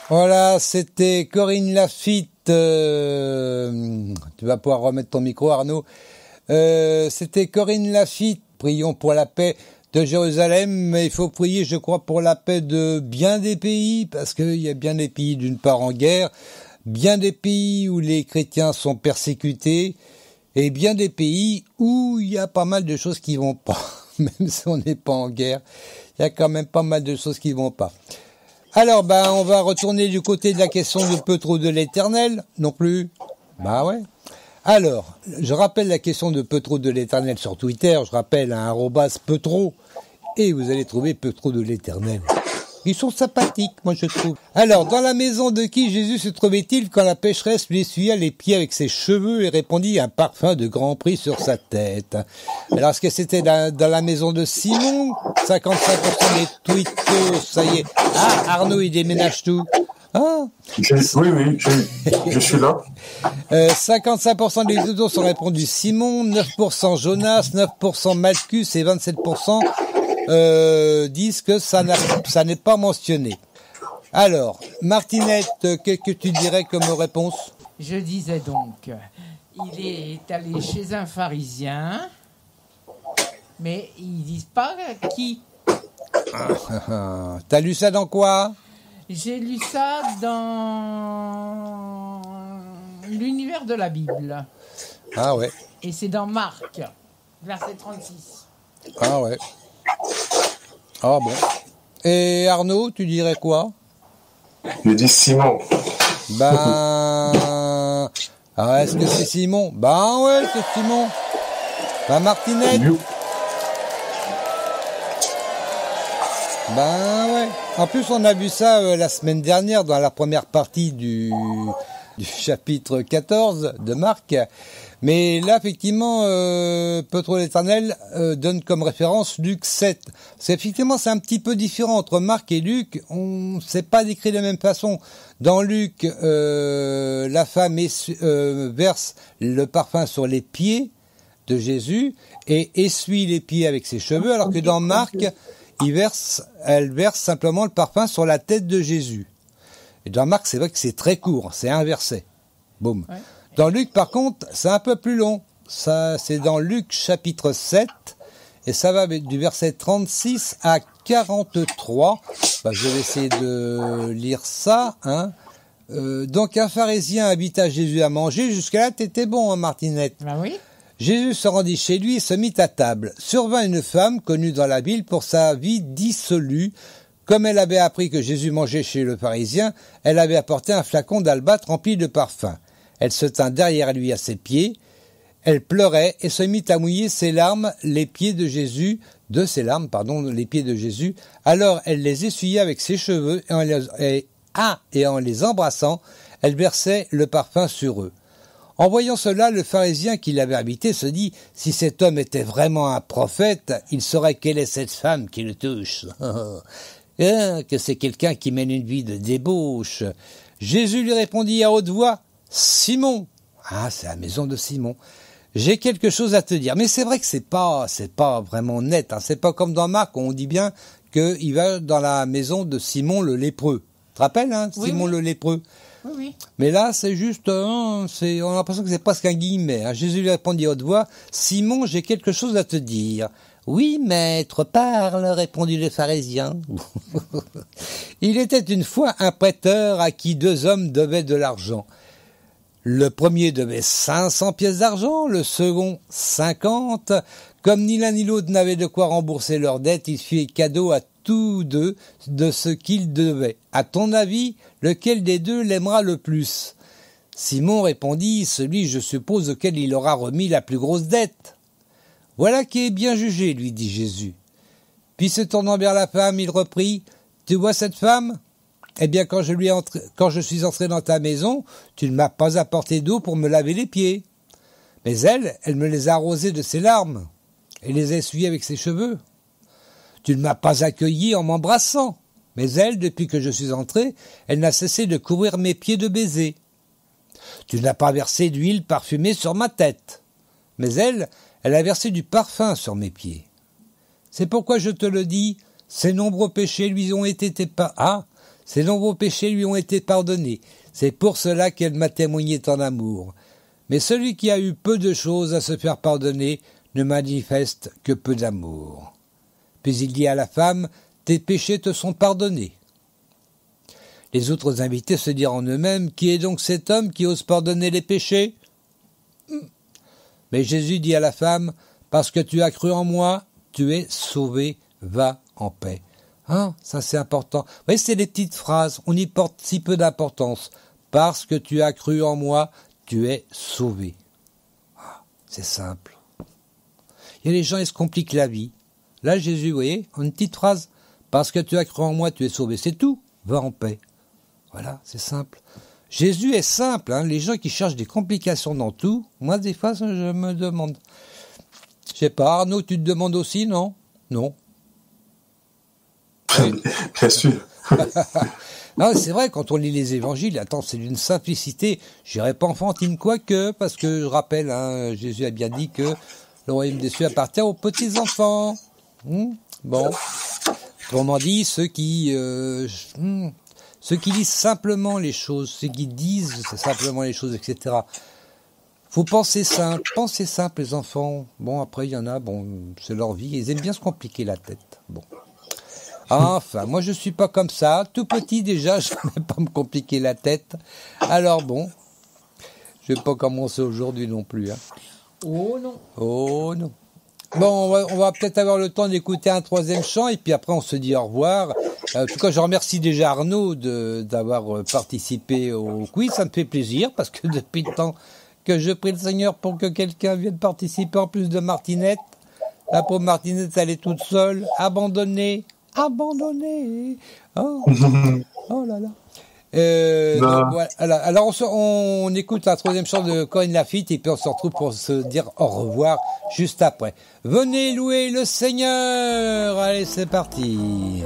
Voilà, c'était Corinne Lafitte. Tu vas pouvoir remettre ton micro, Arnaud. C'était Corinne Lafitte. Prions pour la paix de Jérusalem, mais il faut prier, je crois, pour la paix de bien des pays, parce qu'il y a bien des pays, d'une part, en guerre, bien des pays où les chrétiens sont persécutés, et bien des pays où il y a pas mal de choses qui vont pas. Même si on n'est pas en guerre, il y a quand même pas mal de choses qui vont pas. Alors, on va retourner du côté de la question de peu trop de l'Éternel, non plus. Ouais. Alors, je rappelle la question de peu trop de l'Éternel sur Twitter, je rappelle un @peu trop, et vous allez trouver peu trop de l'Éternel. Ils sont sympathiques, moi je trouve. Alors, dans la maison de qui Jésus se trouvait-il quand la pécheresse lui essuya les pieds avec ses cheveux et répandit un parfum de grand prix sur sa tête? Alors, est-ce que c'était dans la maison de Simon? 55% des tweetos, ça y est. Ah, Arnaud, il déménage tout. Ah. Oui, je suis là. 55% des tweetos ont répondu Simon, 9% Jonas, 9% Malchus et 27% disent que ça n'est pas mentionné. Alors, Martinette, qu'est-ce que tu dirais comme réponse? Je disais donc, il est allé chez un pharisien, mais ils disent pas qui. T'as lu ça dans quoi? J'ai lu ça dans l'univers de la Bible. Ah ouais. Et c'est dans Marc, verset 36. Ah ouais. Ah bon. Et Arnaud, tu dirais quoi? Je dis Simon. Est-ce que c'est Simon? Ouais, c'est Simon. Martinette. Ouais. En plus, on a vu ça la semaine dernière dans la première partie du chapitre 14 de Marc. Mais là, effectivement, peu trop l'Éternel donne comme référence Luc 7. Parce qu'effectivement, c'est un petit peu différent entre Marc et Luc. On ne s'est pas décrit de la même façon. Dans Luc, la femme verse le parfum sur les pieds de Jésus et essuie les pieds avec ses cheveux, alors que dans Marc, elle verse simplement le parfum sur la tête de Jésus. Et dans Marc, c'est vrai que c'est très court, c'est un verset. Boum. Ouais. Dans Luc, par contre, c'est un peu plus long. Ça, c'est dans Luc chapitre 7, et ça va du verset 36 à 43. Je vais essayer de lire ça. Donc, un pharisien invita Jésus à manger. Jusqu'à là, t'étais bon, Martinette. Oui. Jésus se rendit chez lui et se mit à table. Survint une femme connue dans la ville pour sa vie dissolue. Comme elle avait appris que Jésus mangeait chez le pharisien, elle avait apporté un flacon d'albâtre rempli de parfum. Elle se tint derrière lui à ses pieds. Elle pleurait et se mit à mouiller les pieds de Jésus. Alors elle les essuyait avec ses cheveux et en les embrassant, elle versait le parfum sur eux. En voyant cela, le pharisien qui l'avait invité se dit « Si cet homme était vraiment un prophète, il saurait quelle est cette femme qui le touche. » que c'est quelqu'un qui mène une vie de débauche. Jésus lui répondit à haute voix, « Simon !» Ah, c'est la maison de Simon. « J'ai quelque chose à te dire. » Mais c'est vrai que c'est pas vraiment net. C'est pas comme dans Marc où on dit bien qu'il va dans la maison de Simon le lépreux. Tu te rappelles, Simon le lépreux? Oui. Mais là, c'est juste, on a l'impression que c'est presque un guillemet. Jésus lui répondit à haute voix, « Simon, j'ai quelque chose à te dire. » « Oui, maître, parle, » répondit le pharisien. Il était une fois un prêteur à qui 2 hommes devaient de l'argent. Le premier devait 500 pièces d'argent, le second 50. Comme ni l'un ni l'autre n'avaient de quoi rembourser leurs dettes, il fit cadeau à tous deux de ce qu'ils devaient. À ton avis, lequel des deux l'aimera le plus? Simon répondit, celui, je suppose, auquel il aura remis la plus grosse dette. Voilà qui est bien jugé, lui dit Jésus. Puis se tournant vers la femme, il reprit, tu vois cette femme? Eh bien, quand je suis entré dans ta maison, tu ne m'as pas apporté d'eau pour me laver les pieds. Mais elle me les a arrosés de ses larmes et les a essuyés avec ses cheveux. Tu ne m'as pas accueilli en m'embrassant. Mais elle, depuis que je suis entré, elle n'a cessé de couvrir mes pieds de baisers. Tu n'as pas versé d'huile parfumée sur ma tête. Mais elle a versé du parfum sur mes pieds. C'est pourquoi je te le dis, ses nombreux péchés lui ont été Ses nombreux péchés lui ont été pardonnés. C'est pour cela qu'elle m'a témoigné ton amour. Mais celui qui a eu peu de choses à se faire pardonner ne manifeste que peu d'amour. Puis il dit à la femme, tes péchés te sont pardonnés. Les autres invités se dirent en eux-mêmes, qui est donc cet homme qui ose pardonner les péchés? Mais Jésus dit à la femme, parce que tu as cru en moi, tu es sauvé, va en paix. Hein, ça c'est important. Vous voyez, c'est des petites phrases, on y porte si peu d'importance. Parce que tu as cru en moi, tu es sauvé. Ah, c'est simple. Et les gens, ils se compliquent la vie. Là, Jésus, vous voyez, une petite phrase. Parce que tu as cru en moi, tu es sauvé. C'est tout. Va en paix. Voilà, c'est simple. Jésus est simple. Hein. Les gens qui cherchent des complications dans tout, moi, des fois, je me demande. Je sais pas, Arnaud, tu te demandes aussi, non? Non. Bien sûr. Non, c'est vrai, quand on lit les évangiles, attends, c'est d'une simplicité, je dirais pas enfantine, quoique, parce que je rappelle, hein, Jésus a bien dit que le royaume des cieux appartient aux petits-enfants. Bon. Autrement dit, ceux qui lisent simplement les choses, ceux qui disent simplement les choses, etc. Faut penser simple, les enfants. Bon, après, il y en a, bon, c'est leur vie, ils aiment bien se compliquer la tête. Bon. Enfin, moi je suis pas comme ça, tout petit déjà, je ne vais pas me compliquer la tête. Alors bon, je vais pas commencer aujourd'hui non plus. Hein. Oh non. Oh non. Bon, on va peut-être avoir le temps d'écouter un troisième chant et puis après on se dit au revoir. En tout cas, je remercie déjà Arnaud d'avoir participé au quiz, ça me fait plaisir parce que depuis le temps que je prie le Seigneur pour que quelqu'un vienne participer en plus de Martinette. La pauvre Martinette, elle est toute seule, abandonnée. Oh, oh là là. Donc, voilà. Alors on écoute la troisième chant de Corinne Laffitte et puis on se retrouve pour se dire au revoir juste après. Venez louer le Seigneur. Allez, c'est parti.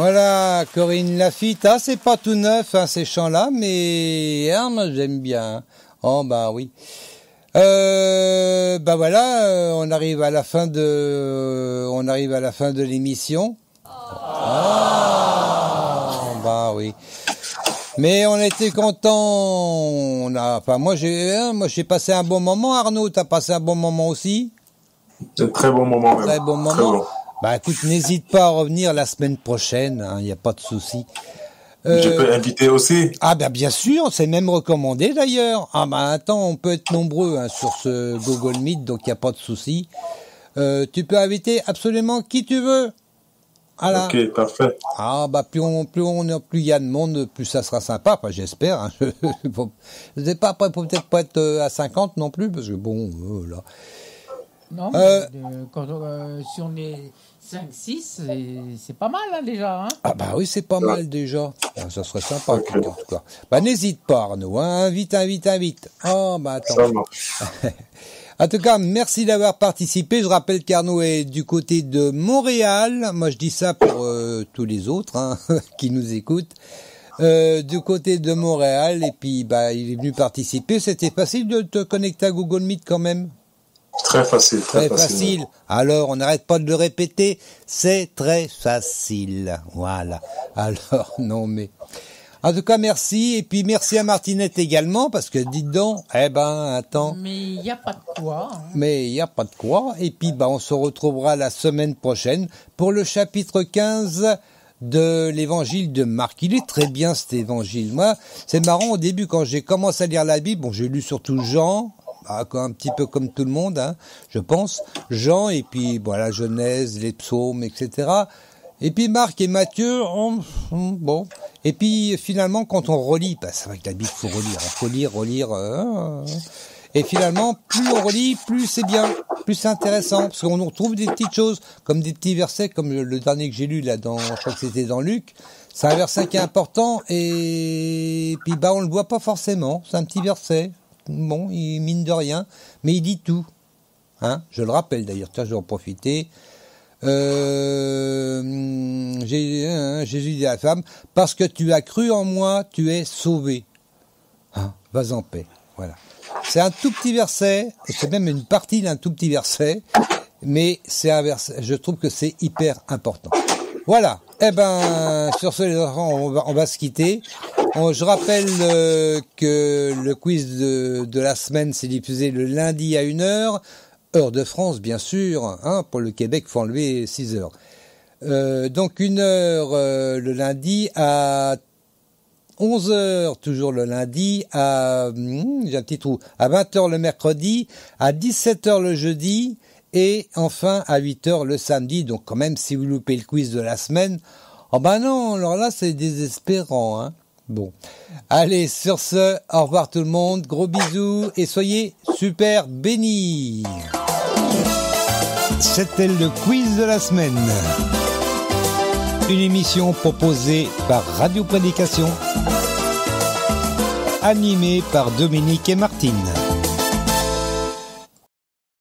Voilà, Corinne Laffitte. Ah, c'est pas tout neuf, hein, ces chants-là, mais moi j'aime bien. Oh, bah oui. Bah voilà, on arrive à la fin de l'émission. Bah oui. Mais on était contents. Moi j'ai passé un bon moment. Arnaud, t'as passé un bon moment aussi? C'est un très bon moment même. Très bon moment. Très bon. Bah écoute, n'hésite pas à revenir la semaine prochaine, il n'y a pas de souci. Je peux inviter aussi. Ah bah bien sûr, c'est même recommandé d'ailleurs. Ah bah attends, on peut être nombreux sur ce Google Meet, donc il n'y a pas de souci. Tu peux inviter absolument qui tu veux. Voilà. Ok, parfait. Ah bah plus il y a de monde, plus ça sera sympa. Enfin, j'espère. Hein. Je sais pas, après peut-être pas être à 50 non plus, parce que bon, là. Non, mais si on est 5-6, c'est pas mal hein, déjà. Hein. Ah bah oui, c'est pas mal déjà. Ça serait sympa en tout cas. Bah n'hésite pas Arnaud, hein. Invite. Oh bah attends. Ça marche. En tout cas, merci d'avoir participé. Je rappelle qu'Arnaud est du côté de Montréal. Moi, je dis ça pour tous les autres hein, qui nous écoutent. Du côté de Montréal. Et puis, bah, il est venu participer. C'était facile de te connecter à Google Meet quand même. Très facile, Très facile. Alors, on n'arrête pas de le répéter. C'est très facile. Voilà. Alors, non mais... En tout cas, merci. Et puis, merci à Martinette également, parce que, dites donc, attends. Mais il n'y a pas de quoi. Hein. Mais il n'y a pas de quoi. Et puis, bah, on se retrouvera la semaine prochaine pour le chapitre 15 de l'évangile de Marc. Il est très bien, cet évangile. Moi, c'est marrant, au début, quand j'ai commencé à lire la Bible, bon, j'ai lu surtout Jean, un petit peu comme tout le monde, hein, je pense. Jean, et puis, bon, la Genèse, les psaumes, etc. Et puis Marc et Matthieu, bon. Et puis finalement, quand on relit, bah, c'est vrai que la Bible, faut relire. Et finalement, plus on relit, plus c'est bien, plus c'est intéressant, parce qu'on retrouve des petites choses, comme des petits versets, comme le dernier que j'ai lu là, je crois que c'était dans Luc. C'est un verset qui est important, et puis bah on le voit pas forcément. C'est un petit verset. Bon, il mine de rien, mais il dit tout. Hein, je le rappelle d'ailleurs. Tiens, je vais en profiter. Jésus dit à la femme, parce que tu as cru en moi, tu es sauvé. Hein, vas en paix. Voilà. C'est un tout petit verset, c'est même une partie d'un tout petit verset, mais c'est un verset, je trouve que c'est hyper important. Voilà. Sur ce, les enfants, on va se quitter. Je rappelle que le quiz de la semaine s'est diffusé le lundi à 1h. Heure de France, bien sûr, hein, pour le Québec, il faut enlever 6 heures. Donc 1 heure le lundi, à 11 heures toujours le lundi, j'ai un petit trou, à 20 heures le mercredi, à 17 heures le jeudi, et enfin à 8 heures le samedi. Donc quand même, si vous loupez le quiz de la semaine, oh ben non, alors là c'est désespérant, hein. Bon, allez, sur ce, au revoir tout le monde, gros bisous et soyez super bénis. C'était le quiz de la semaine. Une émission proposée par Radio Prédication, animée par Dominique et Martine.